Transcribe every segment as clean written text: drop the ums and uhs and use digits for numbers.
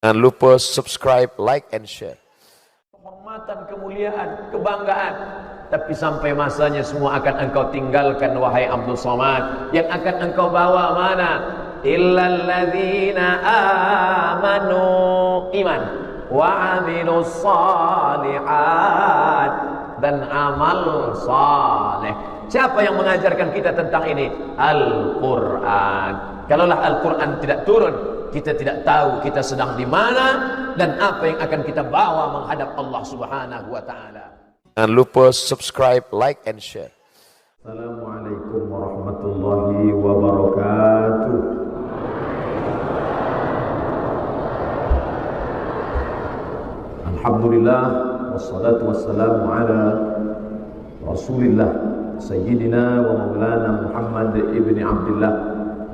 Jangan lupa subscribe, like, and share. Kehormatan, kemuliaan, kebanggaan. Tapi sampai masanya semua akan engkau tinggalkan, wahai Abdul Somad. Yang akan engkau bawa mana? Illal ladzina amanu, iman, wa amilus salihat, dan amal saleh. Siapa yang mengajarkan kita tentang ini? Al-Quran. Kalaulah Al-Quran tidak turun, kita tidak tahu kita sedang di mana dan apa yang akan kita bawa menghadap Allah Subhanahu wa taala. Jangan lupa subscribe, like, and share. Assalamualaikum warahmatullahi wabarakatuh. Alhamdulillah wassalatu wassalamu ala Rasulillah Sayyidina wa Maulana Muhammad ibn Abdullah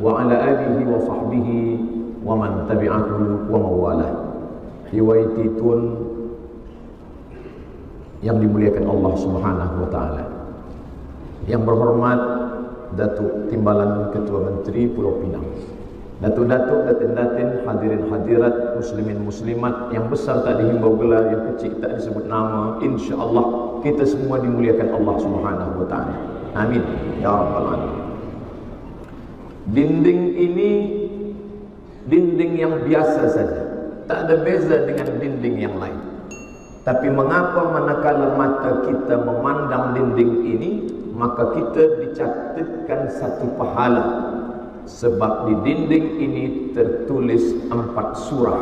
wa ala alihi wa sahbihi wa man tabi'ahu wa mawalah. Hiwaititun yang dimuliakan Allah Subhanahu wa taala. Yang berhormat Datuk Timbalan Ketua Menteri Pulau Pinang, Datuk-datuk, datin-datin, hadirin hadirat, muslimin muslimat, yang besar tak dihimbau gelar, yang kecil tak disebut nama, insya-Allah kita semua dimuliakan Allah Subhanahu wa taala. Amin ya rabbal alamin. Dinding ini dinding yang biasa saja, tak ada beza dengan dinding yang lain. Tapi mengapa manakala mata kita memandang dinding ini, maka kita dicatatkan satu pahala? Sebab di dinding ini tertulis 4 surah.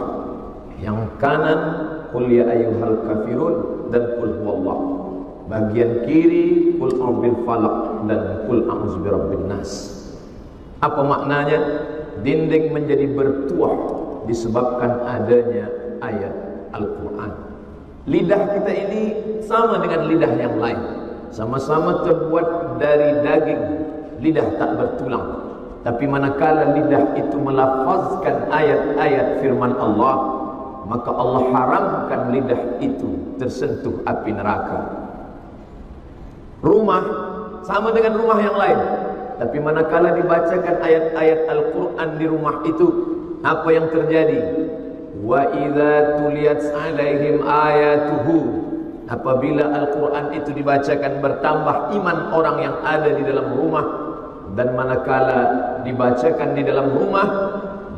Yang kanan qul ya ayyuhal kafirun dan qul huwallah. Bagian kiri qul a'udzu falaq dan qul a'udzu birabbin nas. Apa maknanya? Dinding menjadi bertuah disebabkan adanya ayat Al-Quran. Lidah kita ini sama dengan lidah yang lain, sama-sama terbuat dari daging. Lidah tak bertulang. Tapi manakala lidah itu melafazkan ayat-ayat firman Allah, maka Allah haramkan lidah itu tersentuh api neraka. Rumah sama dengan rumah yang lain, tapi manakala dibacakan ayat-ayat Al-Quran di rumah itu, apa yang terjadi? Wa idza tuliyat 'alaihim ayatuhu, apabila Al-Quran itu dibacakan, bertambah iman orang yang ada di dalam rumah. Dan manakala dibacakan di dalam rumah,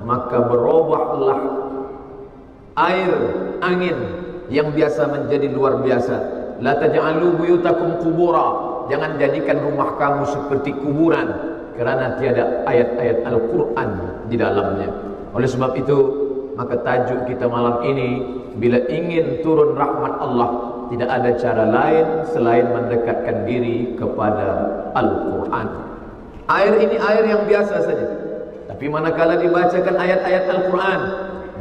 maka berubahlah air, angin yang biasa menjadi luar biasa. La taj'alu buyutakum qubura, jangan jadikan rumah kamu seperti kuburan, kerana tiada ayat-ayat Al-Quran di dalamnya. Oleh sebab itu, maka tajuk kita malam ini, bila ingin turun rahmat Allah, tidak ada cara lain selain mendekatkan diri kepada Al-Quran. Air ini air yang biasa saja, tapi manakala dibacakan ayat-ayat Al-Quran,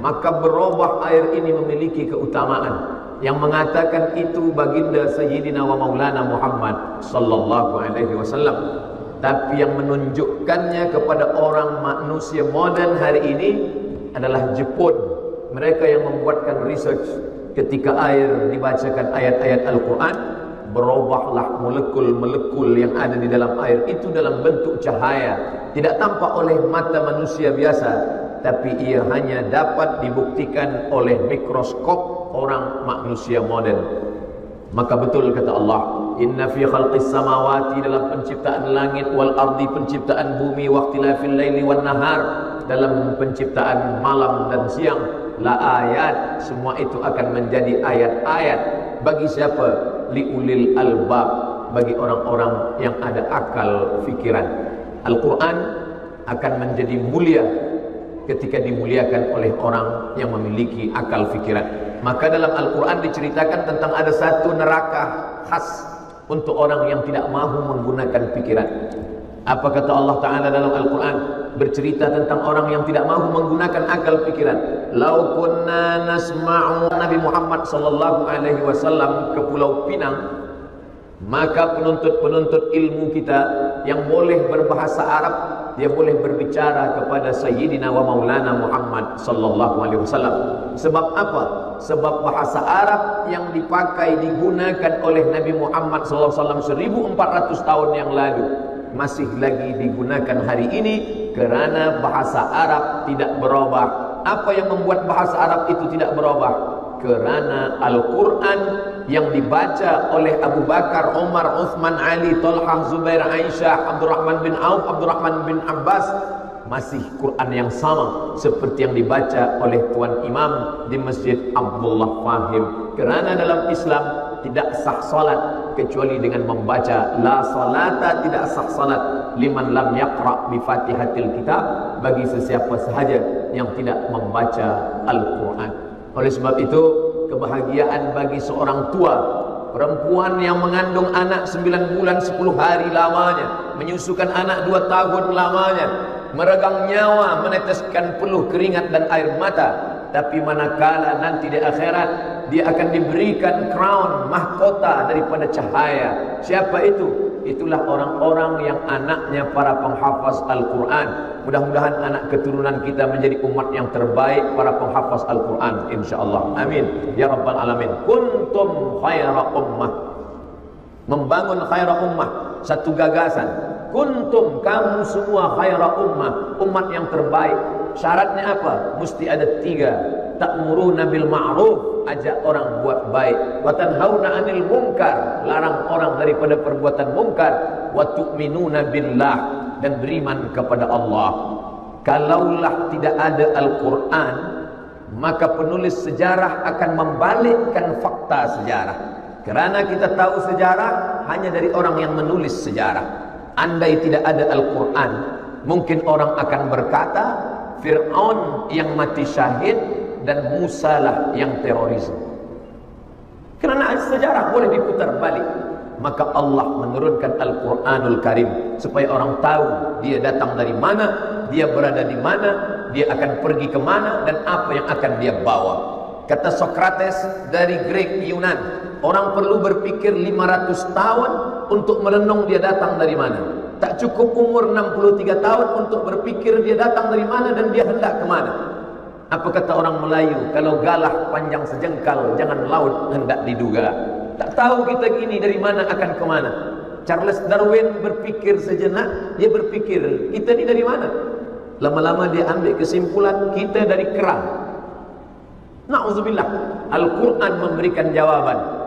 maka berubah air ini memiliki keutamaan. Yang mengatakan itu baginda Sayyidina wa Maulana Muhammad sallallahu alaihi wasallam. Tapi yang menunjukkannya kepada orang manusia modern hari ini adalah Jepun. Mereka yang membuatkan research, ketika air dibacakan ayat-ayat Al-Quran, berubahlah molekul-molekul yang ada di dalam air itu dalam bentuk cahaya. Tidak tampak oleh mata manusia biasa, tapi ia hanya dapat dibuktikan oleh mikroskop orang manusia modern. Maka betul kata Allah, inna fi khalqis samawati, dalam penciptaan langit, wal ardi, penciptaan bumi, waqtilafil laili wan nahar, dalam penciptaan malam dan siang, la ayat, semua itu akan menjadi ayat-ayat. Bagi siapa? Liulil albab, bagi orang-orang yang ada akal fikiran. Al-Quran akan menjadi mulia ketika dimuliakan oleh orang yang memiliki akal fikiran. Maka dalam Al-Quran diceritakan tentang ada satu neraka khas untuk orang yang tidak mahu menggunakan pikiran. Apa kata Allah Ta'ala dalam Al-Quran? Bercerita tentang orang yang tidak mahu menggunakan akal pikiran. Lau kunna nasma'u, Nabi Muhammad sallallahu alaihi wasallam ke Pulau Pinang, maka penuntut-penuntut ilmu kita yang boleh berbahasa Arab, dia boleh berbicara kepada Sayyidina wa Maulana Muhammad sallallahu alaihi wasallam. Sebab apa? Sebab bahasa Arab yang dipakai, digunakan oleh Nabi Muhammad sallallahu alaihi wasallam 1400 tahun yang lalu masih lagi digunakan hari ini, kerana bahasa Arab tidak berubah, Apa yang membuat bahasa Arab itu tidak berubah? Kerana Al-Quran yang dibaca oleh Abu Bakar, Umar, Uthman, Ali, Talhah, Zubair, Aisyah, Abdurrahman bin Auf, Abdurrahman bin Abbas masih Quran yang sama seperti yang dibaca oleh Tuan Imam di Masjid Abdullah Fahim. Kerana dalam Islam tidak sah salat kecuali dengan membaca la salata, tidak sah salat liman lam yaqra bi Fatihatil Kitab, bagi sesiapa sahaja yang tidak membaca Al-Quran. Oleh sebab itu, kebahagiaan bagi seorang tua, perempuan yang mengandung anak 9 bulan 10 hari lamanya, menyusukan anak 2 tahun lamanya, meregang nyawa, meneteskan peluh keringat dan air mata. Tapi manakala nanti di akhirat dia akan diberikan crown, mahkota daripada cahaya. Siapa itu? Itulah orang-orang yang anaknya para penghafaz Al-Quran. Mudah-mudahan anak keturunan kita menjadi umat yang terbaik, para penghafaz Al-Quran, insyaAllah. Amin ya Rabbal Alamin. Kuntum khaira ummah, membangun khaira ummah, satu gagasan. Kuntum, kamu semua khaira ummah, umat yang terbaik. Syaratnya apa? Mesti ada 3. Ta'muruna bil ma'ruf, ajak orang buat baik. Wa tanhauna 'anil munkar, larang orang daripada perbuatan munkar. Wa tu'minuna billah, dan beriman kepada Allah. Kalaulah tidak ada Al-Quran, maka penulis sejarah akan membalikkan fakta sejarah. Kerana kita tahu sejarah hanya dari orang yang menulis sejarah. Andai tidak ada Al-Quran, mungkin orang akan berkata Fir'aun yang mati syahid dan Musa lah yang teroris. Kerana sejarah boleh diputar balik, maka Allah menurunkan Al-Quranul Karim supaya orang tahu dia datang dari mana, dia berada di mana, dia akan pergi ke mana, dan apa yang akan dia bawa. Kata Sokrates dari Grek Yunan, orang perlu berpikir 500 tahun untuk merenung dia datang dari mana. Tak cukup umur 63 tahun untuk berpikir dia datang dari mana dan dia hendak ke mana. Apa kata orang Melayu? Kalau galah panjang sejengkal, jangan laut hendak diduga. Tak tahu kita gini dari mana akan ke mana. Charles Darwin berpikir sejenak, dia berpikir kita ni dari mana. Lama-lama dia ambil kesimpulan kita dari kerang. Na'udzubillah. Al-Quran memberikan jawaban.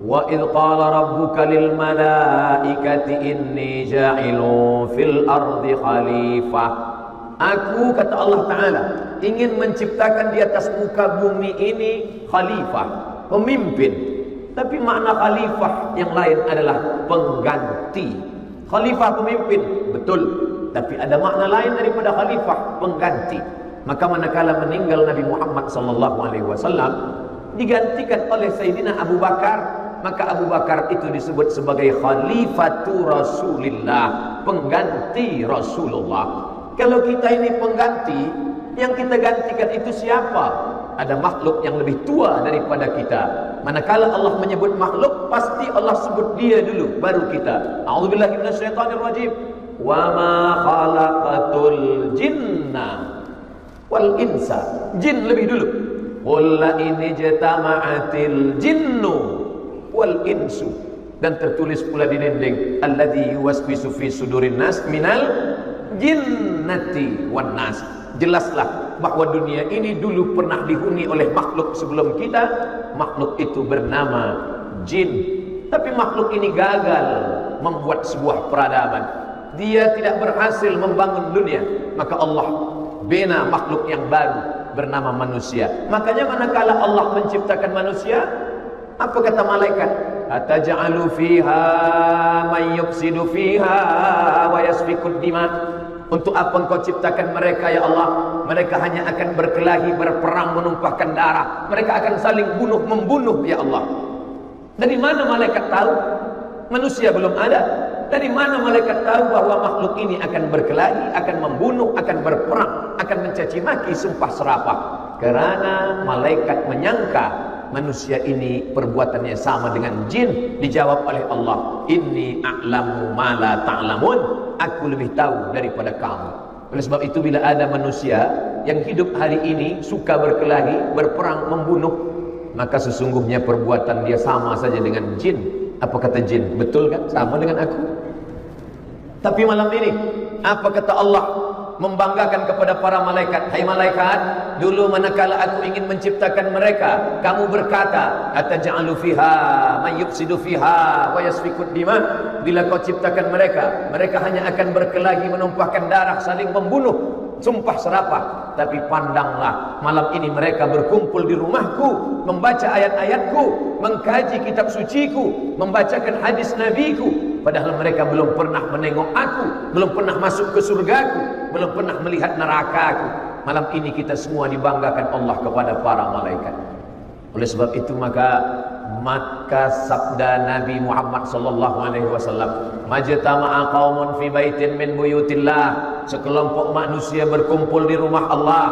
Wa idh qala rabbuka lil malaikati inni ja'ilun fil ardi khalifah. Aku, kata Allah Ta'ala, ingin menciptakan di atas muka bumi ini khalifah, pemimpin. Tapi makna khalifah yang lain adalah pengganti. Khalifah pemimpin, betul. Tapi ada makna lain daripada khalifah, pengganti. Maka manakala meninggal Nabi Muhammad SAW, digantikan oleh Sayyidina Abu Bakar, maka Abu Bakar itu disebut sebagai Khalifatu Rasulillah, pengganti Rasulullah. Kalau kita ini pengganti, yang kita gantikan itu siapa? Ada makhluk yang lebih tua daripada kita. Manakala Allah menyebut makhluk, pasti Allah sebut dia dulu, baru kita. A'udzubillahi minasyaitonirrajim. Wa ma khalaqatul jinna wal insa. Jin lebih dulu. Qul la in ijtama'atil jinnu wal insu, dan tertulis pula di dinding alladzi yuwaswisu fi sudurin nas minal jinnati wan nas. Jelaslah bahwa dunia ini dulu pernah dihuni oleh makhluk sebelum kita. Makhluk itu bernama jin. Tapi makhluk ini gagal membuat sebuah peradaban. Dia tidak berhasil membangun dunia. Maka Allah bina makhluk yang baru bernama manusia. Makanya manakala Allah menciptakan manusia, apa kata malaikat? Ataj'alu fiha may yufsidu fiha wa yasfikud dima. Untuk apa engkau ciptakan mereka ya Allah? Mereka hanya akan berkelahi, berperang, menumpahkan darah. Mereka akan saling membunuh ya Allah. Dari mana malaikat tahu? Manusia belum ada. Dari mana malaikat tahu bahwa makhluk ini akan berkelahi, akan membunuh, akan berperang, akan mencaci maki, sumpah serapah? Kerana malaikat menyangka manusia ini perbuatannya sama dengan jin. Dijawab oleh Allah, inni a'lamu ma la ta'lamun, aku lebih tahu daripada kamu. Oleh sebab itu bila ada manusia yang hidup hari ini suka berkelahi, berperang, membunuh, maka sesungguhnya perbuatan dia sama saja dengan jin. Apa kata jin? Betul kan? Sama dengan aku. Tapi malam ini apa kata Allah? membanggakan kepada para malaikat. Hai malaikat, dulu manakala aku ingin menciptakan mereka, kamu berkata, ataj'alu fiha may yufsidu fiha wa yasfikud dima. Bila kau ciptakan mereka, mereka hanya akan berkelahi, menumpahkan darah, saling membunuh, sumpah serapah. Tapi pandanglah, malam ini mereka berkumpul di rumahku, membaca ayat-ayatku, mengkaji kitab suciku, membacakan hadis nabiku. Padahal mereka belum pernah menengok aku, belum pernah masuk ke surgaku, belum pernah melihat nerakaku. Malam ini kita semua dibanggakan Allah kepada para malaikat. Oleh sebab itu maka sabda Nabi Muhammad sallallahu alaihi wasallam, majtama'a qaumun fi baitin min buyutillah, sekelompok manusia berkumpul di rumah Allah,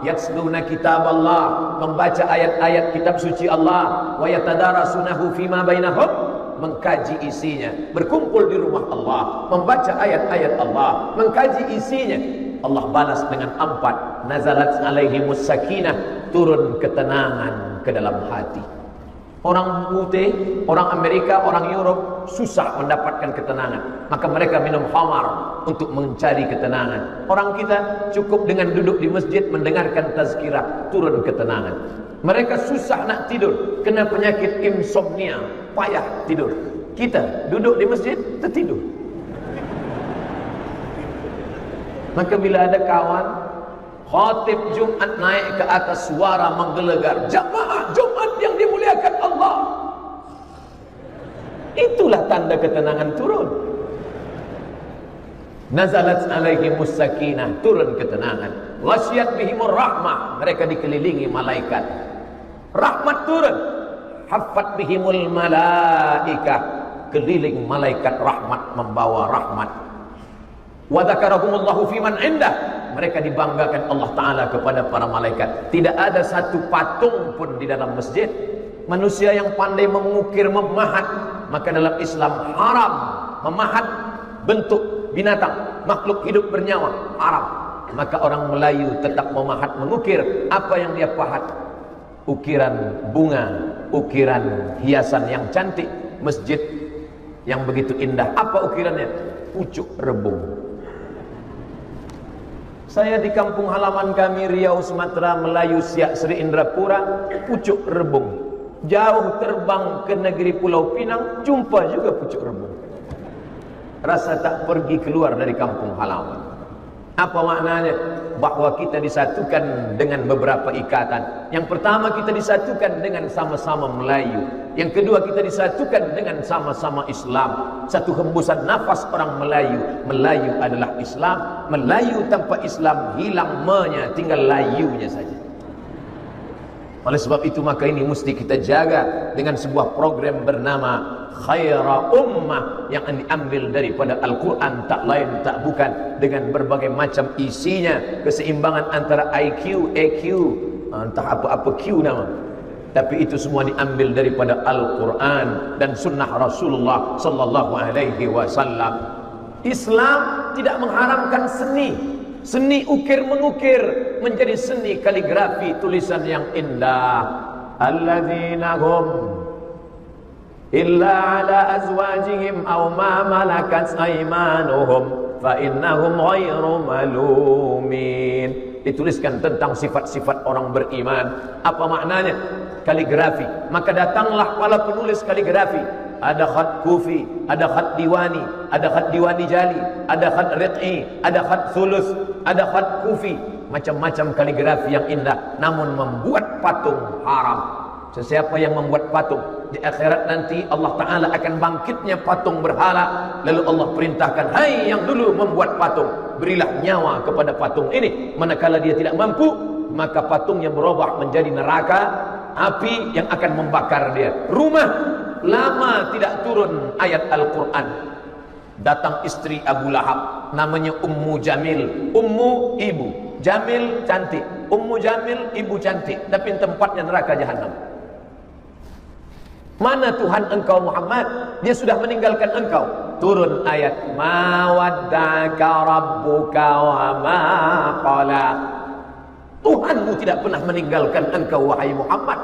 yatsluna kitab Allah, membaca ayat-ayat kitab suci Allah, wa yatadarasunahu fima bainahum, mengkaji isinya, berkumpul di rumah Allah, membaca ayat-ayat Allah, mengkaji isinya. Allah balas dengan 4, nazalat alaihimus sakinah, turun ketenangan ke dalam hati. Orang putih, orang Amerika, orang Europe susah mendapatkan ketenangan, maka mereka minum khamar untuk mencari ketenangan. Orang kita cukup dengan duduk di masjid mendengarkan tazkirah, turun ketenangan. Mereka susah nak tidur, kena penyakit insomnia, payah tidur. Kita duduk di masjid tertidur. Maka bila ada kawan khatib Jumat naik ke atas, suara menggelegar, jamaah Jumat yang dimuliakan Allah, itulah tanda ketenangan turun. Nazalat alaihimus sakinah, turun ketenangan. Ghasyiyat bihimur rahmah, mereka dikelilingi malaikat, rahmat turun. Haffat bihimul malaikah, keliling malaikat rahmat, membawa rahmat. Wa dzakarahumullahu fiman indah, mereka dibanggakan Allah Ta'ala kepada para malaikat. Tidak ada satu patung pun di dalam masjid. Manusia yang pandai mengukir, memahat, maka dalam Islam haram memahat bentuk binatang, makhluk hidup bernyawa, haram. Maka orang Melayu tetap memahat, mengukir apa yang dia pahat. Ukiran bunga, ukiran hiasan yang cantik, masjid yang begitu indah. Apa ukirannya? Pucuk rebung. Saya di kampung halaman kami Riau, Sumatera, Melayu, Siak, Sri Indrapura, pucuk rebung. Jauh terbang ke negeri Pulau Pinang, jumpa juga pucuk rebung. Rasa tak pergi keluar dari kampung halaman. Apa maknanya? Bahwa kita disatukan dengan beberapa ikatan. Yang pertama, kita disatukan dengan sama-sama Melayu. Yang kedua, kita disatukan dengan sama-sama Islam. Satu hembusan nafas orang Melayu. Melayu adalah Islam. Melayu tanpa Islam hilang me-nya, tinggal layunya saja. Oleh sebab itu maka ini mesti kita jaga dengan sebuah program bernama Khaira Ummah, yang diambil daripada Al-Quran, tak lain tak bukan, dengan berbagai macam isinya, keseimbangan antara IQ, EQ, entah apa-apa Q nama. Tapi itu semua diambil daripada Al-Quran dan sunnah Rasulullah sallallahu alaihi wasallam. Islam tidak mengharamkan seni. Seni ukir-mengukir menjadi seni kaligrafi, tulisan yang indah. Alladzina hum illa ala azwajihim aw ma malakat aymanuhum fa innahum ghairu malumin. Dituliskan tentang sifat-sifat orang beriman. Apa maknanya? Kaligrafi. Maka datanglah para penulis kaligrafi. Ada khat kufi, ada khat diwani, ada khat diwani jali, ada khat riq'i, ada khat sulus, ada khat kufi. Macam-macam kaligrafi yang indah, namun membuat patung haram. Sesiapa yang membuat patung, di akhirat nanti Allah Ta'ala akan bangkitnya patung berhala. Lalu Allah perintahkan, hai yang dulu membuat patung, berilah nyawa kepada patung ini. Manakala dia tidak mampu, maka patungnya berubah menjadi neraka, api yang akan membakar dia. Rumah lama tidak turun ayat Al-Quran. Datang istri Abu Lahab, namanya Ummu Jamil. Ummu ibu, Jamil cantik. Ummu Jamil ibu cantik, tapi tempatnya neraka jahanam. Mana Tuhan engkau Muhammad? Dia sudah meninggalkan engkau. Turun ayat, ma waddaka rabbuka wa ma qala. Tuhanmu tidak pernah meninggalkan engkau wahai Muhammad.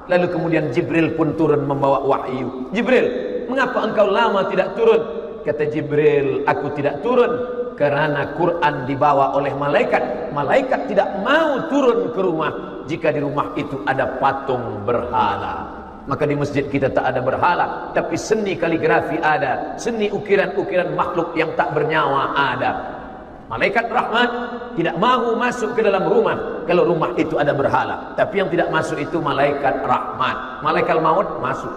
Lalu kemudian Jibril pun turun membawa wahyu. Jibril, mengapa engkau lama tidak turun? Kata Jibril, aku tidak turun Karena Quran dibawa oleh malaikat. Malaikat tidak mau turun ke rumah jika di rumah itu ada patung berhala. Maka di masjid kita tak ada berhala, tapi seni kaligrafi ada, seni ukiran-ukiran makhluk yang tak bernyawa ada. Malaikat rahmat tidak mahu masuk ke dalam rumah kalau rumah itu ada berhala. Tapi yang tidak masuk itu malaikat rahmat. Malaikat maut masuk.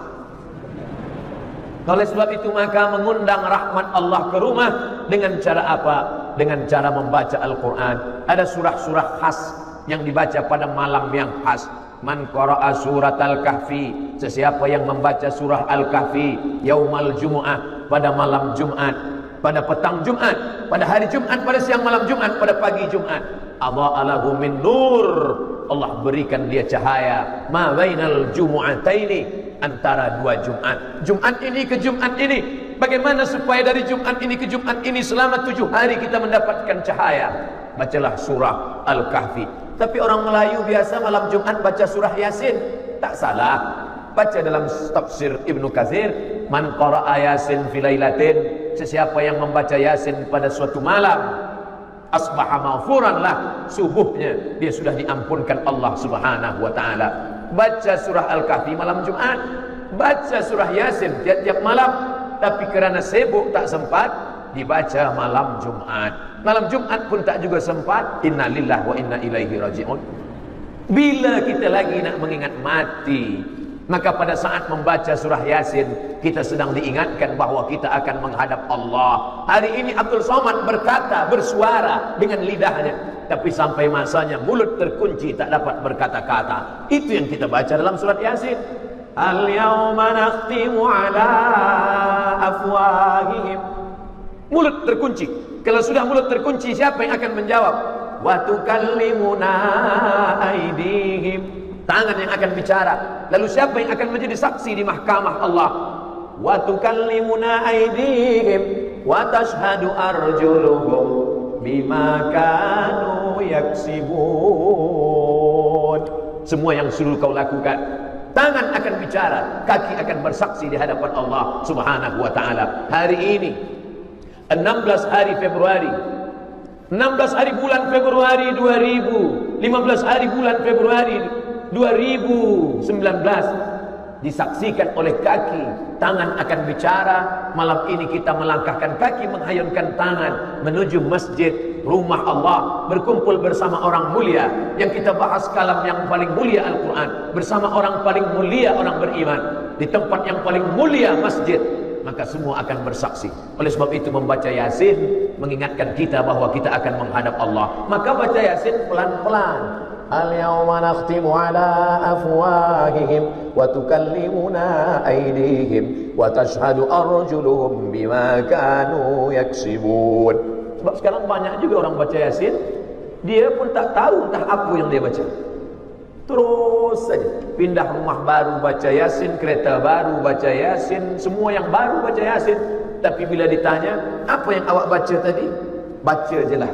Oleh sebab itu maka mengundang rahmat Allah ke rumah dengan cara apa? Dengan cara membaca Al-Quran. Ada surah-surah khas yang dibaca pada malam yang khas. Man qara'a surat Al-Kahfi, sesiapa yang membaca surah Al-Kahfi yaumal Jumu'ah, pada malam Jumat, pada petang Jumat, pada hari Jumat, pada siang malam Jumat, pada pagi Jumat, adha'a lahu min nur, Allah berikan dia cahaya ma bainal jumu'ataini, antara dua Jumat, Jumat ini ke Jumat ini. Bagaimana supaya dari Jumat ini ke Jumat ini selama 7 hari kita mendapatkan cahaya? Bacalah surah Al-Kahfi. Tapi orang Melayu biasa malam Jumat baca surah Yasin. Tak salah. Baca dalam tafsir Ibnu Katsir, man qara'a Yasin fi lailatin, sesiapa yang membaca Yasin pada suatu malam, asbaha maghfuran lah, subuhnya dia sudah diampunkan Allah Subhanahu wa taala. Baca surah Al-Kahfi malam Jumat, baca surah Yasin tiap-tiap malam, tapi kerana sibuk tak sempat dibaca malam Jumat. Malam Jumat pun tak juga sempat. Innalillah wa inna ilaihi raji'un. Bila kita lagi nak mengingat mati, maka pada saat membaca surah Yasin kita sedang diingatkan bahawa kita akan menghadap Allah. Hari ini Abdul Somad berkata, bersuara dengan lidahnya, tapi sampai masanya mulut terkunci tak dapat berkata-kata. Itu yang kita baca dalam surat Yasin. Al-yawma nakhtimu ala afwahihim. Mulut terkunci. Kalau sudah mulut terkunci, siapa yang akan menjawab? Wa tukallimuna aydihim. Tangan yang akan bicara. Lalu siapa yang akan menjadi saksi di mahkamah Allah? Wa tukallimuna aydihim wa tashhadu arjuluhum bima kanu yaksibun. Semua yang suruh kau lakukan. Tangan akan bicara, kaki akan bersaksi di hadapan Allah Subhanahu wa taala. Hari ini 16 hari Februari, 16 hari bulan Februari 2000, 15 hari bulan Februari 2019, disaksikan oleh kaki. Tangan akan bicara. Malam ini kita melangkahkan kaki, menghayunkan tangan menuju masjid, rumah Allah, berkumpul bersama orang mulia. Yang kita bahas kalam yang paling mulia Al-Quran, bersama orang paling mulia, orang beriman, di tempat yang paling mulia, masjid. Maka semua akan bersaksi. Oleh sebab itu membaca Yasin mengingatkan kita bahawa kita akan menghadap Allah. Maka baca Yasin pelan-pelan. Al-yawma nakhtimu ala afwahihim wa tukallimuna aydihim wa tashhadu arjuluhum bima kanu yaksibun. Sebab sekarang banyak juga orang baca Yasin, dia pun tak tahu entah apa yang dia baca. Terus saja pindah rumah baru baca Yasin, kereta baru baca Yasin, semua yang baru baca Yasin. Tapi bila ditanya, apa yang awak baca tadi? Baca je lah.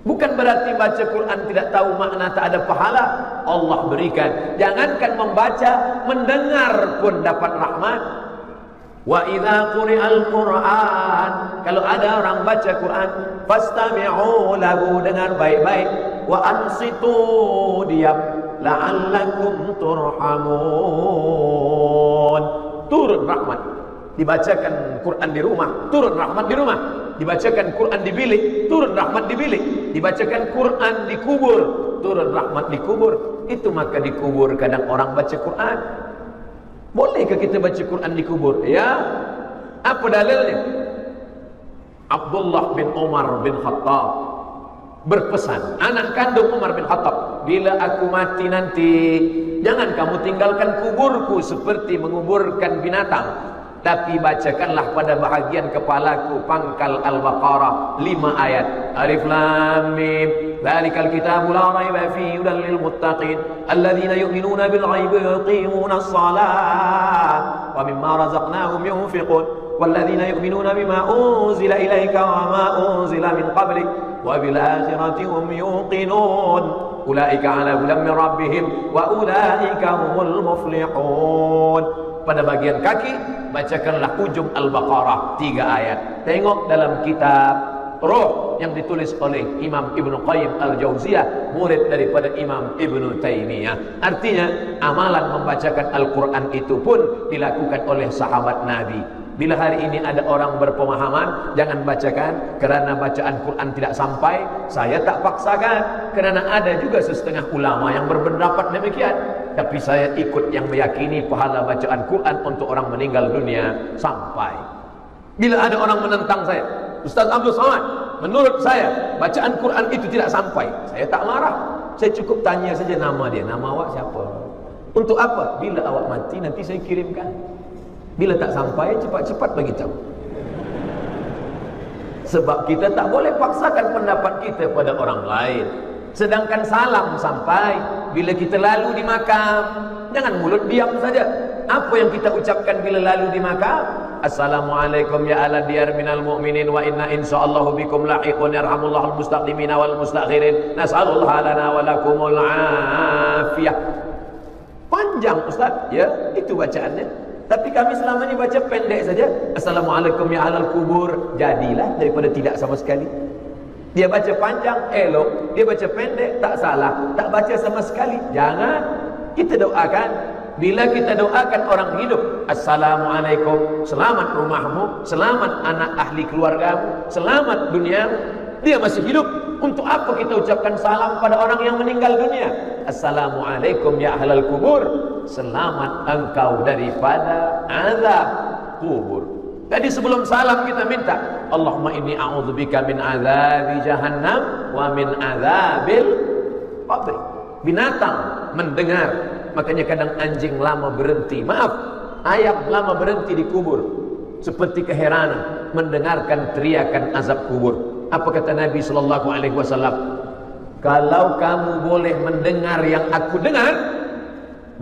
Bukan berarti baca Quran tidak tahu makna, tak ada pahala. Allah berikan. Jangankan membaca, mendengar pun dapat rahmat. Wa idza quri'al Qur'an, kalau ada orang baca Quran, fastami'u lahu, dengar baik-baik. Wa ansitu, diam, la'allakum turhamun. Turun rahmat. Dibacakan Quran di rumah, turun rahmat di rumah. Dibacakan Quran di bilik, turun rahmat di bilik. Dibacakan Quran di kubur, turun rahmat di kubur. Itu maka di kubur kadang orang baca Quran. Bolehkah kita baca Quran di kubur? Ya. Apa dalilnya? Abdullah bin Umar bin Khattab berpesan, anak kandung Umar bin Khattab, bila aku mati nanti, jangan kamu tinggalkan kuburku seperti menguburkan binatang, tapi bacakanlah pada bahagian kepalaku pangkal Al-Baqarah 5 ayat. Alif Lam Mim, dzalikal kitabu la raiba fihi hudal lil muttaqin alladzina yu'minuna bil ghaibi wa yuqimuna as-salata wa mimma razaqnahum yunfiqun walladzina yu'minuna bima unzila ilaika wa ma unzila min qablik wa bil akhirati hum yuqinun. ulaika ala hudan min rabbihim wa ulaika humul muflihun. Pada bagian kaki bacakanlah ujung Al-Baqarah 3 ayat. Tengok dalam kitab Ruh yang ditulis oleh Imam Ibnu Qayyim Al-Jauziyah, murid daripada Imam Ibnu Taimiyah. Artinya amalan membacakan Al-Quran itu pun dilakukan oleh sahabat Nabi. Bila hari ini ada orang berpemahaman jangan bacakan kerana bacaan Quran tidak sampai, saya tak paksakan, kerana ada juga setengah ulama yang berpendapat demikian. Tapi saya ikut yang meyakini pahala bacaan Quran untuk orang meninggal dunia sampai. Bila ada orang menentang saya, Ustaz Abdul Somad, menurut saya bacaan Quran itu tidak sampai, saya tak marah. Saya cukup tanya saja nama dia, nama awak siapa? Untuk apa? Bila awak mati nanti saya kirimkan. Bila tak sampai cepat-cepat bagi tahu. Sebab kita tak boleh paksakan pendapat kita pada orang lain. Sedangkan salam sampai bila kita lalu di makam, jangan mulut diam saja. Apa yang kita ucapkan bila lalu di makam? Assalamualaikum ya ala diyar minal mu'minin wa inna insyaallahu bikum lahiqun yarhamullahul mustaqdimina wal mustakhirin nas'alullah lana wa lakumul afiyah. Panjang Ustaz, ya, itu bacaannya. Tapi kami selama ini baca pendek saja. Assalamualaikum ya alal kubur, jadilah daripada tidak sama sekali. Dia baca panjang, elok. Dia baca pendek, tak salah. Tak baca sama sekali, jangan. Kita doakan. Bila kita doakan orang hidup, Assalamualaikum, selamat rumahmu, selamat anak ahli keluargamu, selamat dunia. Dia masih hidup. Untuk apa kita ucapkan salam pada orang yang meninggal dunia? Assalamualaikum ya ahlal kubur, selamat engkau daripada azab kubur. Jadi sebelum salam kita minta, Allahumma inni a'udzubika min azabi jahannam wa min azabil qabr. Binatang mendengar, makanya kadang anjing lama berhenti, maaf, ayam lama berhenti di kubur, seperti keheranan mendengarkan teriakan azab kubur. Apa kata Nabi sallallahu alaihi wasallam? Kalau kamu boleh mendengar yang aku dengar,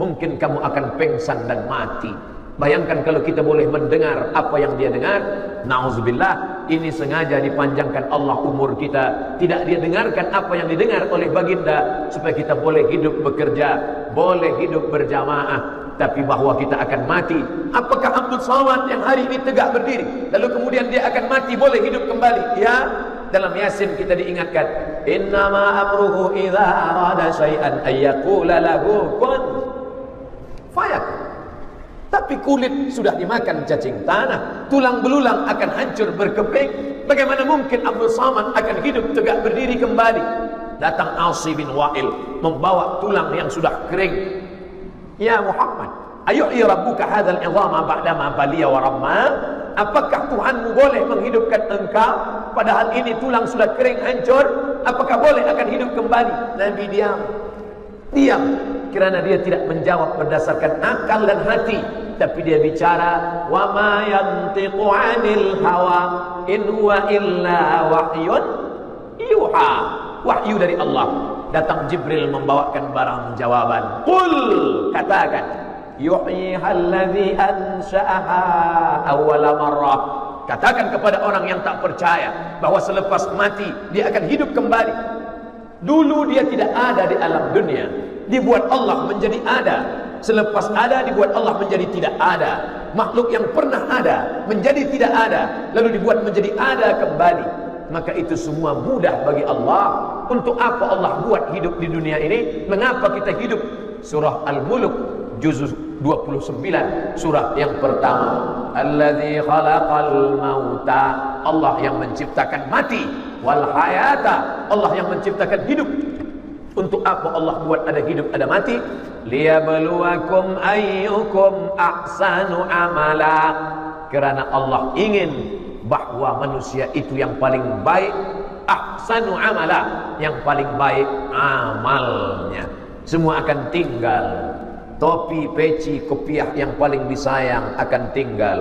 mungkin kamu akan pengsan dan mati. Bayangkan kalau kita boleh mendengar apa yang dia dengar. Nauzubillah, ini sengaja dipanjangkan Allah umur kita. Tidak dia dengarkan apa yang didengar oleh baginda, supaya kita boleh hidup bekerja, boleh hidup berjamaah. Tapi bahawa kita akan mati. Apakah Abdul Somad yang hari ini tegak berdiri, lalu kemudian dia akan mati, boleh hidup kembali? Ya, dalam Yasin kita diingatkan, innama amruhu idza arada syai'an ayyaqula lahu kun fayakun. Tapi kulit sudah dimakan cacing tanah, tulang belulang akan hancur berkeping. Bagaimana mungkin Abdul Somad akan hidup tegak berdiri kembali? Datang Asi bin Wa'il membawa tulang yang sudah kering. Ya Muhammad, ayuhyi rabbuka hadzal 'idhama ba'dama baliya wa ramma? Apakah Tuhanmu boleh menghidupkan engkau padahal ini tulang sudah kering hancur? Apakah boleh akan hidup kembali? Nabi diam. Diam kerana dia tidak menjawab berdasarkan akal dan hati, tapi dia bicara wa ma yantiqu 'anil hawa in huwa illa wahyun yuha. Wahyu dari Allah. Datang Jibril membawakan barang jawaban. Qul, katakan, yuhyihal ladzi ansha'aha awwala marrah. Katakan kepada orang yang tak percaya bahwa selepas mati dia akan hidup kembali. Dulu dia tidak ada di alam dunia, dibuat Allah menjadi ada. Selepas ada dibuat Allah menjadi tidak ada. Makhluk yang pernah ada menjadi tidak ada, lalu dibuat menjadi ada kembali. Maka itu semua mudah bagi Allah. Untuk apa Allah buat hidup di dunia ini? Mengapa kita hidup? Surah Al-Mulk juz 29, surah yang pertama. Alladzi khalaqal mauta, Allah yang menciptakan mati, wal hayata, Allah yang menciptakan hidup. Untuk apa Allah buat ada hidup ada mati? Liyabluwakum ayyukum ahsanu amala. Kerana Allah ingin bahawa manusia itu yang paling baik, ahsanu amala, yang paling baik amalnya. Semua akan tinggal. Topi, peci, kopiah yang paling disayang akan tinggal.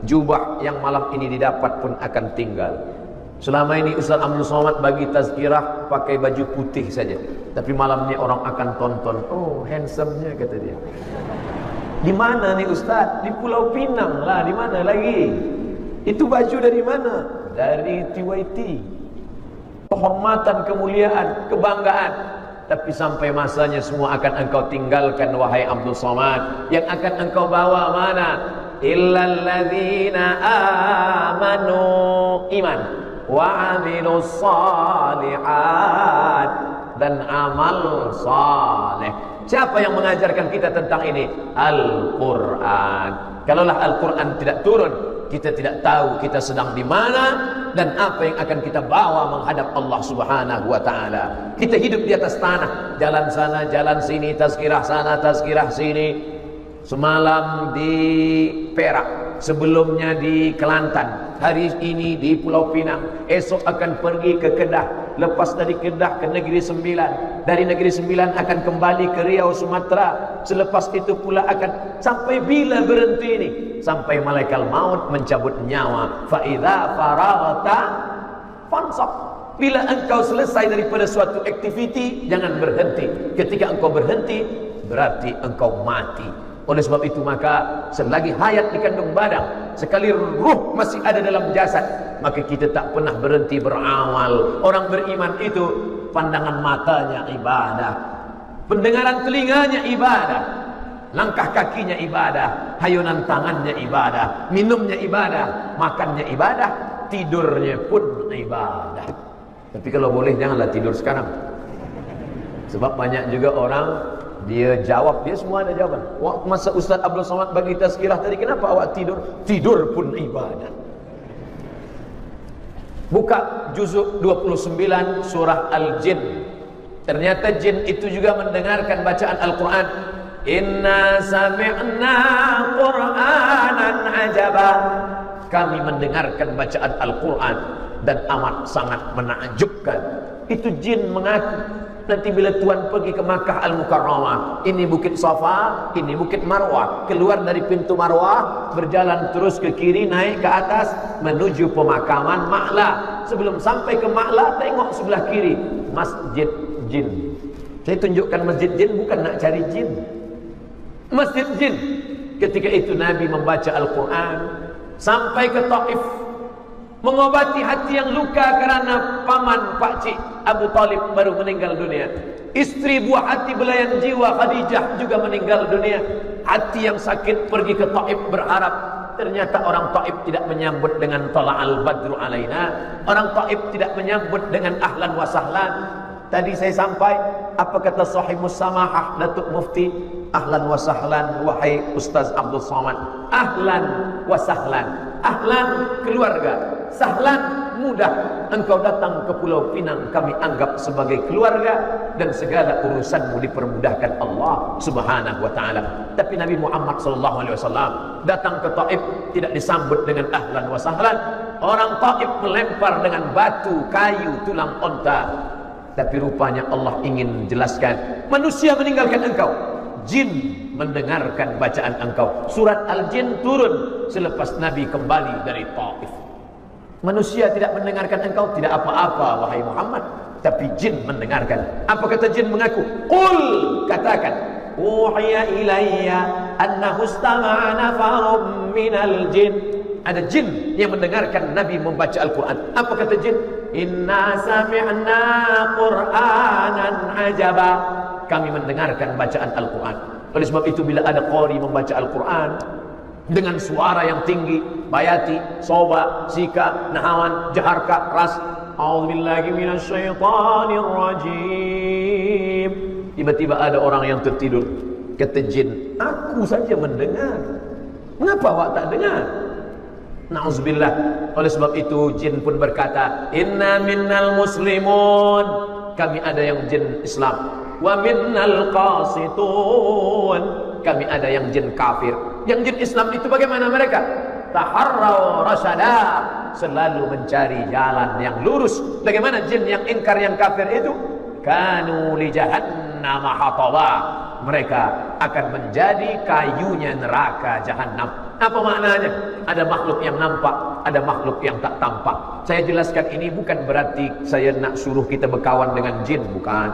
Jubah yang malam ini didapat pun akan tinggal. Selama ini Ustaz Abdul Somad bagi tazkirah pakai baju putih saja, tapi malam ni orang akan tonton, oh handsome-nya kata dia. Di mana nih Ustaz? Di Pulau Pinang lah, di mana lagi? Itu baju dari mana? Dari TYT. Kehormatan, kemuliaan, kebanggaan. Tapi sampai masanya semua akan engkau tinggalkan wahai Abdul Somad. Yang akan engkau bawa mana? Illal ladzina amanu, iman, wa amilus salihat, dan amal saleh. Siapa yang mengajarkan kita tentang ini? Al-Quran. Kalaulah Al-Quran tidak turun, kita tidak tahu kita sedang di mana dan apa yang akan kita bawa menghadap Allah Subhanahu wa taala. Kita hidup di atas tanah, jalan sana, jalan sini, tazkirah sana, tazkirah sini. Semalam di Perak, sebelumnya di Kelantan, hari ini di Pulau Pinang, esok akan pergi ke Kedah, lepas dari Kedah ke Negeri Sembilan, dari Negeri Sembilan akan kembali ke Riau, Sumatera, selepas itu pula akan sampai bila berhenti ini? Sampai malaikat maut mencabut nyawa. Fa idza faraghta fansab. Bila engkau selesai daripada suatu aktiviti, jangan berhenti. Ketika engkau berhenti, berarti engkau mati. Oleh sebab itu maka selagi hayat dikandung badan, sekali ruh masih ada dalam jasad, maka kita tak pernah berhenti beramal. Orang beriman itu pandangan matanya ibadah, pendengaran telinganya ibadah, langkah kakinya ibadah, hayunan tangannya ibadah, minumnya ibadah, makannya ibadah, tidurnya pun ibadah. Tapi kalau boleh janganlah tidur sekarang. Sebab banyak juga orang dia jawab, dia semua ada jawaban. Waktu masa Ustaz Abdul Somad bagi tazkirah tadi, kenapa awak tidur? Tidur pun ibadah. Buka juzuk 29 surah Al-Jin. Ternyata jin itu juga mendengarkan bacaan Al-Quran. Inna sami'na Qur'anan ajaba. Kami mendengarkan bacaan Al-Quran dan amat sangat menakjubkan. Itu jin mengaku. Nanti bila Tuhan pergi ke Makkah Al-Mukarramah, ini Bukit Safa, ini Bukit Marwah, keluar dari pintu Marwah, berjalan terus ke kiri, naik ke atas, menuju pemakaman Ma'la. Sebelum sampai ke Ma'la, tengok sebelah kiri, Masjid Jin. Saya tunjukkan Masjid Jin, bukan nak cari jin. Masjid Jin. Ketika itu Nabi membaca Al-Quran, sampai ke Taif, mengobati hati yang luka karena paman pakcik Abu Talib baru meninggal dunia. Istri buah hati belayan jiwa Khadijah juga meninggal dunia. Hati yang sakit pergi ke Taif berharap. Ternyata orang Taif tidak menyambut dengan tala'al badru alaina. Orang Taif tidak menyambut dengan ahlan wa sahlan. Tadi saya sampai, apa kata sahimus samahah Datuk Mufti? Ahlan wa sahlan wahai Ustaz Abdul Somad. Ahlan wa sahlan. Ahlan keluarga, sahlan mudah. Engkau datang ke Pulau Pinang, kami anggap sebagai keluarga, dan segala urusanmu dipermudahkan Allah Subhanahu wa taala. Tapi Nabi Muhammad sallallahu alaihi wasallam datang ke Taif tidak disambut dengan ahlan wa sahlan. Orang Taif melempar dengan batu, kayu, tulang onta. Tapi rupanya Allah ingin jelaskan, manusia meninggalkan engkau, jin mendengarkan bacaan engkau. Surat Al-Jin turun selepas Nabi kembali dari Taif. Manusia tidak mendengarkan engkau, tidak apa-apa wahai Muhammad, tapi jin mendengarkan. Apa kata jin mengaku? Qul, katakan, uhiya ilayya annahu istama'a nafarum minal jin. Ada jin yang mendengarkan Nabi membaca Al-Quran. Apa kata jin? Inna sami'na Qur'anan ajaba. Kami mendengarkan bacaan Al-Quran. Oleh sebab itu bila ada qari membaca Al-Quran dengan suara yang tinggi, bayati, soba, sika, nahawan, jaharka, ras, a'udzubillahi minasyaitanir rajim. Tiba-tiba ada orang yang tertidur. Kata jin, aku saja mendengar. Mengapa awak tak dengar? Na'udzubillah. Oleh sebab itu jin pun berkata, inna minnal muslimun. Kami ada yang jin Islam. Wa minnal qasitun. Kami ada yang jin kafir. Yang jin Islam itu bagaimana mereka? Taharraw rasyada, selalu mencari jalan yang lurus. Bagaimana jin yang ingkar yang kafir itu? Kanu li jahannam hataba. Mereka akan menjadi kayunya neraka jahanam. Apa maknanya? Ada makhluk yang nampak, ada makhluk yang tak tampak. Saya jelaskan ini bukan berarti saya nak suruh kita berkawan dengan jin, bukan.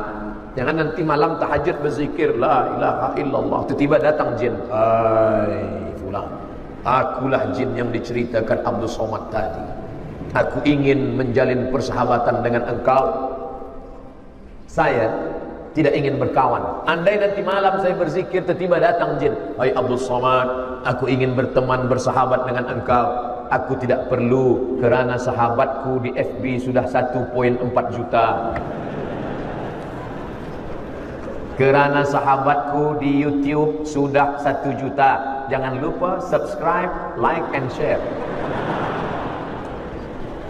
Jangan nanti malam tahajud berzikir la ilaha illallah, tiba-tiba datang jin. Hai fulan, akulah jin yang diceritakan Abdul Somad tadi. Aku ingin menjalin persahabatan dengan engkau. Saya tidak ingin berkawan. Andai nanti malam saya berzikir, tiba-tiba datang jin, "Hai Abdul Somad, aku ingin berteman bersahabat dengan engkau. Aku tidak perlu, kerana sahabatku di FB sudah 1.4 juta. Kerana sahabatku di YouTube sudah 1 juta. Jangan lupa subscribe, like and share."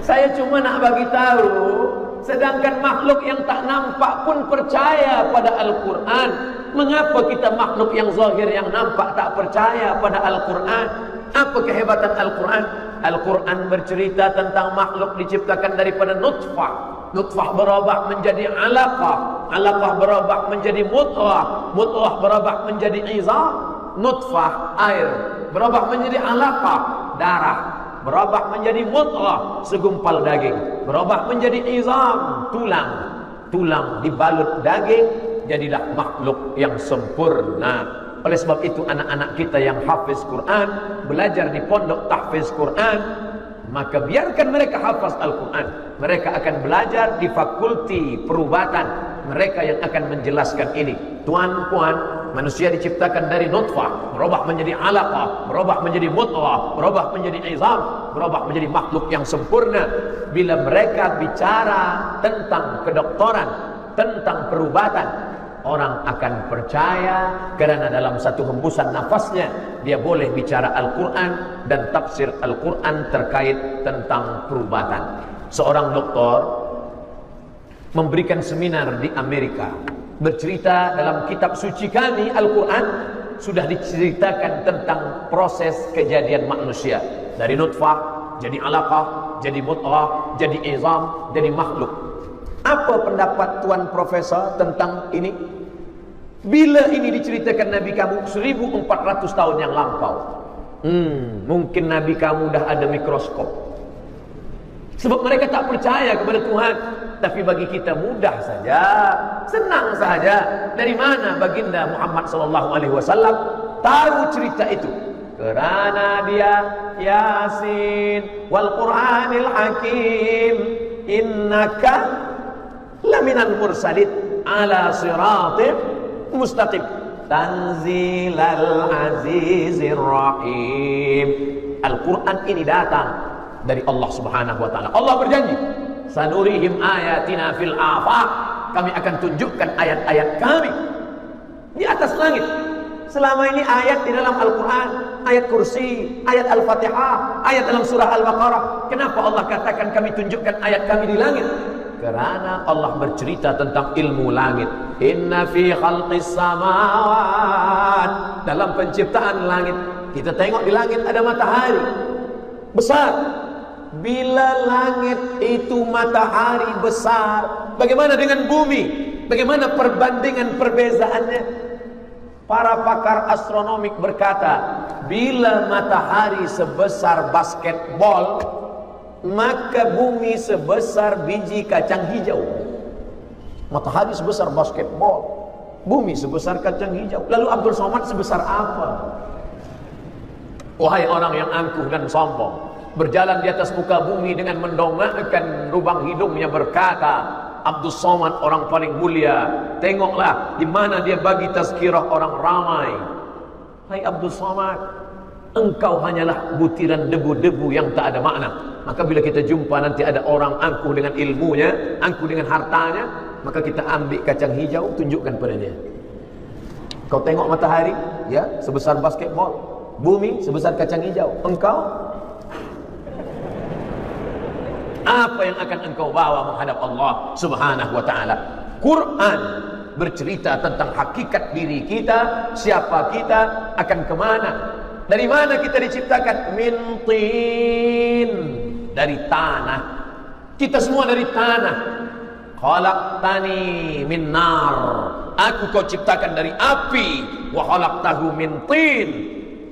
Saya cuma nak bagi tahu, sedangkan makhluk yang tak nampak pun percaya pada Al-Quran. Mengapa kita makhluk yang zahir, yang nampak tak percaya pada Al-Quran? Apa kehebatan Al-Quran? Al-Quran bercerita tentang makhluk diciptakan daripada nutfah. Nutfah berubah menjadi alaqah. Alaqah berubah menjadi mudghah. Mudghah berubah menjadi izam. Nutfah, air, berubah menjadi alaqah, darah, berubah menjadi mudghah, segumpal daging, berubah menjadi izam, tulang, tulang dibalut daging, jadilah makhluk yang sempurna. Oleh sebab itu anak-anak kita yang hafiz Quran, belajar di pondok tahfiz Quran, maka biarkan mereka hafaz Al-Quran. Mereka akan belajar di fakulti perubatan, mereka yang akan menjelaskan ini. Tuan-puan, manusia diciptakan dari nutfah, berubah menjadi alaqah, berubah menjadi mudghah, berubah menjadi izam, berubah menjadi makhluk yang sempurna. Bila mereka bicara tentang kedokteran, tentang perubatan, orang akan percaya, kerana dalam satu hembusan nafasnya dia boleh bicara Al-Quran dan tafsir Al-Quran terkait tentang perubatan. Seorang doktor memberikan seminar di Amerika, bercerita dalam kitab suci kami Al-Quran sudah diceritakan tentang proses kejadian manusia dari nutfah jadi alaqah, jadi mudghah, jadi izam, jadi makhluk. Apa pendapat Tuan Profesor tentang ini? Bila ini diceritakan Nabi kamu 1400 tahun yang lampau, mungkin Nabi kamu dah ada mikroskop. Sebab mereka tak percaya kepada Tuhan. Tapi bagi kita mudah saja, senang saja. Dari mana baginda Muhammad SAW tahu cerita itu? Kerana dia Yasin wal Qur'anil Hakim, innaka laminal mursalin ala siratim mustaqim, tanzilal azizir rahim. Al-Quran ini datang dari Allah Subhanahu wa taala. Allah berjanji, sanurihim ayatina fil afaq, kami akan tunjukkan ayat-ayat kami di atas langit. Selama ini ayat di dalam Al-Quran, ayat kursi, ayat Al-Fatihah, ayat dalam surah Al-Baqarah. Kenapa Allah katakan kami tunjukkan ayat kami di langit? Kerana Allah bercerita tentang ilmu langit. Inna fi khalqis samawat, dalam penciptaan langit. Kita tengok di langit ada matahari besar. Bila langit itu matahari besar, bagaimana dengan bumi? Bagaimana perbandingan perbezaannya? Para pakar astronomik berkata, bila matahari sebesar basketbol, maka bumi sebesar biji kacang hijau. Matahari sebesar basketbol, bumi sebesar kacang hijau. Lalu Abdul Somad sebesar apa? Wahai orang yang angkuh dan sombong, berjalan di atas muka bumi dengan mendongakkan lubang hidungnya berkata, Abdul Somad orang paling mulia. Tengoklah di mana dia bagi tazkirah orang ramai. Hai Abdul Somad, engkau hanyalah butiran debu-debu yang tak ada makna. Maka bila kita jumpa nanti ada orang angkuh dengan ilmunya, angkuh dengan hartanya, maka kita ambil kacang hijau, tunjukkan pada dia. Kau tengok matahari, ya, sebesar basketbol, bumi sebesar kacang hijau. Engkau apa yang akan engkau bawa menghadap Allah Subhanahu wa taala? Quran bercerita tentang hakikat diri kita, siapa kita, akan kemana, dari mana kita diciptakan. Min tin, dari tanah. Kita semua dari tanah. Khalaqtani min nar, aku kau ciptakan dari api. Wa khalaqtahu min tin,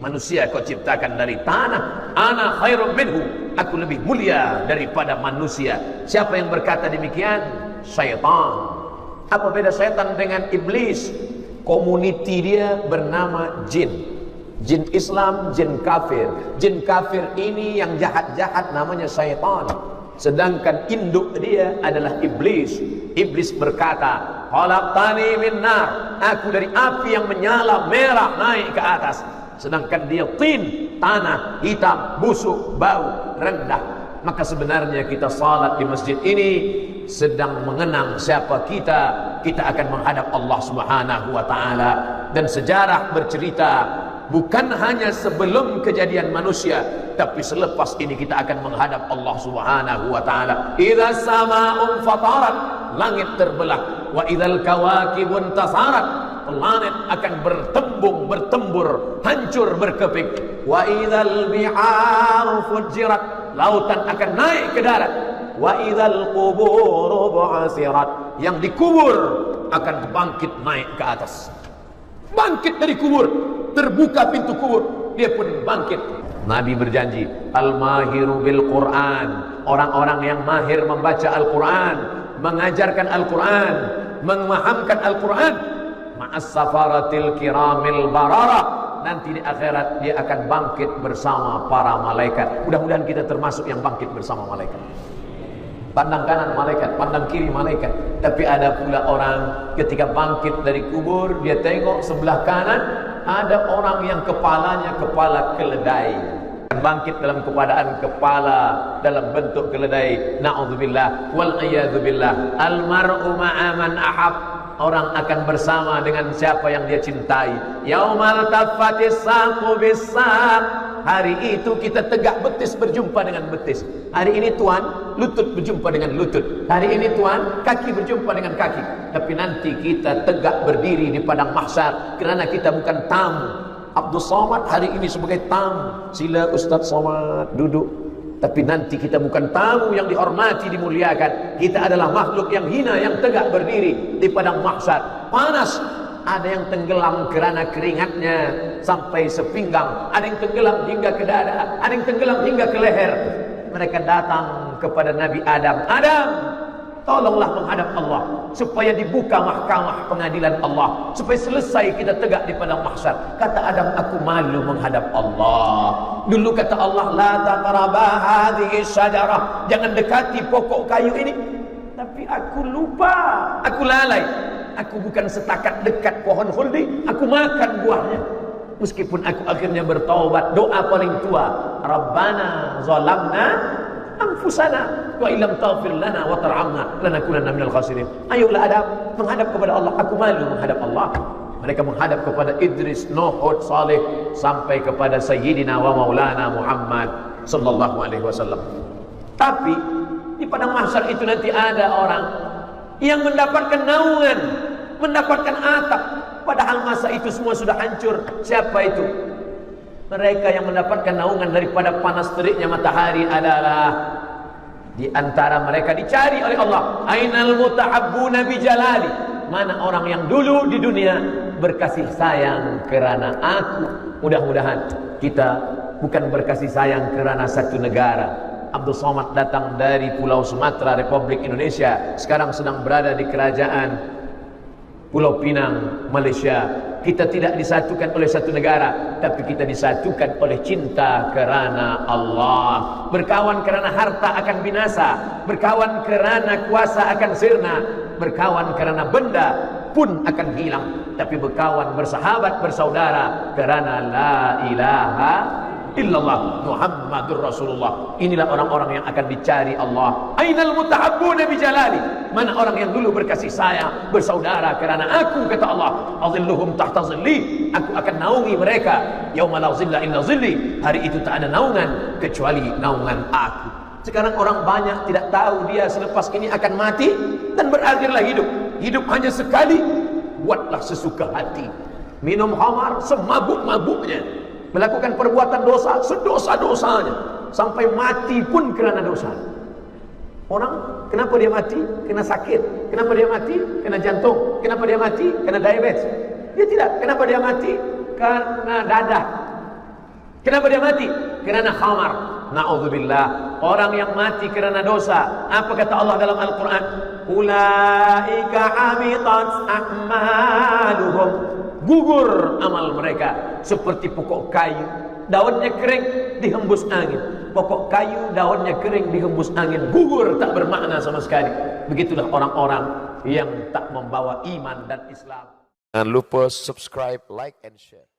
manusia kau ciptakan dari tanah. Ana khairum minhu, aku lebih mulia daripada manusia. Siapa yang berkata demikian? Syaitan. Apa beda syaitan dengan iblis? Komuniti dia bernama jin. Jin Islam, jin kafir. Jin kafir ini yang jahat-jahat namanya syaitan. Sedangkan induk dia adalah iblis. Iblis berkata, khalaqtani min nar, aku dari api yang menyala merah naik ke atas, sedangkan dia tin, tanah, hitam, busuk, bau, rendah. Maka sebenarnya kita salat di masjid ini sedang mengenang siapa kita akan menghadap Allah Subhanahu wa taala. Dan sejarah bercerita bukan hanya sebelum kejadian manusia, tapi selepas ini kita akan menghadap Allah Subhanahu wa taala. Idza samaa'un fatarat, langit terbelah, wa idzal kawakibun tasarat, planet akan bertembur, hancur berkeping, wa idzal bi'aru fujirat, lautan akan naik ke darat, wa idzal quburu bu'asirat, yang dikubur akan bangkit naik ke atas. Bangkit dari kubur, terbuka pintu kubur, dia pun bangkit. Nabi berjanji, al-mahiru bil Quran, orang-orang yang mahir membaca Al-Quran, mengajarkan Al-Quran, memahamkan Al-Quran, ma'as safaratil kiramil bararah, nanti di akhirat dia akan bangkit bersama para malaikat. Mudah-mudahan kita termasuk yang bangkit bersama malaikat. Pandang kanan malaikat, pandang kiri malaikat. Tapi ada pula orang ketika bangkit dari kubur, dia tengok sebelah kanan ada orang yang kepalanya kepala keledai. Bangkit dalam keadaan kepala dalam bentuk keledai. Na'udzubillah wal a'yadzubillah. Al mar'u ma'a man ahab. Orang akan bersama dengan siapa yang dia cintai. Yaumal taffatis saqu bis-saq. Hari itu kita tegak betis berjumpa dengan betis. Hari ini Tuhan, lutut berjumpa dengan lutut. Hari ini Tuhan, kaki berjumpa dengan kaki. Tapi nanti kita tegak berdiri di padang mahsyar kerana kita bukan tamu. Abdul Somad hari ini sebagai tamu. Sila Ustaz Somad duduk. Tapi nanti kita bukan tamu yang dihormati, dimuliakan. Kita adalah makhluk yang hina, yang tegak berdiri di padang mahsyar. Panas. Ada yang tenggelam kerana keringatnya sampai sepinggang, ada yang tenggelam hingga ke dada, ada yang tenggelam hingga ke leher. Mereka datang kepada Nabi Adam, Adam, tolonglah menghadap Allah supaya dibuka mahkamah pengadilan Allah, supaya selesai kita tegak di padang mahsyar. Kata Adam, aku malu menghadap Allah. Dulu kata Allah, la taqraba hadhihi syajarah, jangan dekati pokok kayu ini. Tapi aku lupa, aku lalai. Aku bukan setakat dekat pohon khuldi, aku makan buahnya. Meskipun aku akhirnya bertaubat, doa paling tua, Rabbana zalamna anfusana wa illam taghfir lana wa tarhamna lanakunanna minal khasirin. Ayolah Adam, menghadap kepada Allah. Aku malu menghadap Allah. Mereka menghadap kepada Idris, Nuh, Hud, Saleh, sampai kepada Sayyidina wa Maulana Muhammad sallallahu alaihi wasallam. Tapi di padang mahsyar itu nanti ada orang yang mendapatkan naungan, mendapatkan atap, padahal masa itu semua sudah hancur. Siapa itu? Mereka yang mendapatkan naungan daripada panas teriknya matahari adalah di antara mereka dicari oleh Allah. Ainal mutahabbuna bi jalali? Mana orang yang dulu di dunia berkasih sayang kerana aku? Mudah-mudahan kita bukan berkasih sayang kerana satu negara. Abdul Somad datang dari Pulau Sumatera, Republik Indonesia, sekarang sedang berada di kerajaan Pulau Pinang, Malaysia. Kita tidak disatukan oleh satu negara, tapi kita disatukan oleh cinta kerana Allah. Berkawan kerana harta akan binasa, berkawan kerana kuasa akan sirna, berkawan kerana benda pun akan hilang, tapi berkawan, bersahabat, bersaudara kerana la ilaha illallah Muhammadur Rasulullah. Inilah orang-orang yang akan dicari Allah. Ainal mutahabbuna bi jalali? Mana orang yang dulu berkasih sayang, bersaudara kerana aku, kata Allah. Azilluhum tahta zilli, aku akan naungi mereka. Yauma la zilla illa zilli, hari itu tak ada naungan kecuali naungan aku. Sekarang orang banyak tidak tahu dia selepas ini akan mati dan berakhirlah hidup. Hidup hanya sekali. Buatlah sesuka hati. Minum khamar semabuk-mabuknya, melakukan perbuatan dosa sedosa-dosanya, sampai mati pun kerana dosa. Orang kenapa dia mati? Kena sakit. Kenapa dia mati? Kena jantung. Kenapa dia mati? Kena diabetes. Dia tidak. Kenapa dia mati? Karena dadah. Kenapa dia mati? Kerana khamar. Na'udzubillah. Orang yang mati kerana dosa, apa kata Allah dalam Al-Quran? Ulaika habitat a'maluhum, gugur amal mereka seperti pokok kayu, daunnya kering, dihembus angin. Pokok kayu daunnya kering dihembus angin, gugur, tak bermakna sama sekali. Begitulah orang-orang yang tak membawa iman dan Islam. Jangan lupa subscribe, like, and share.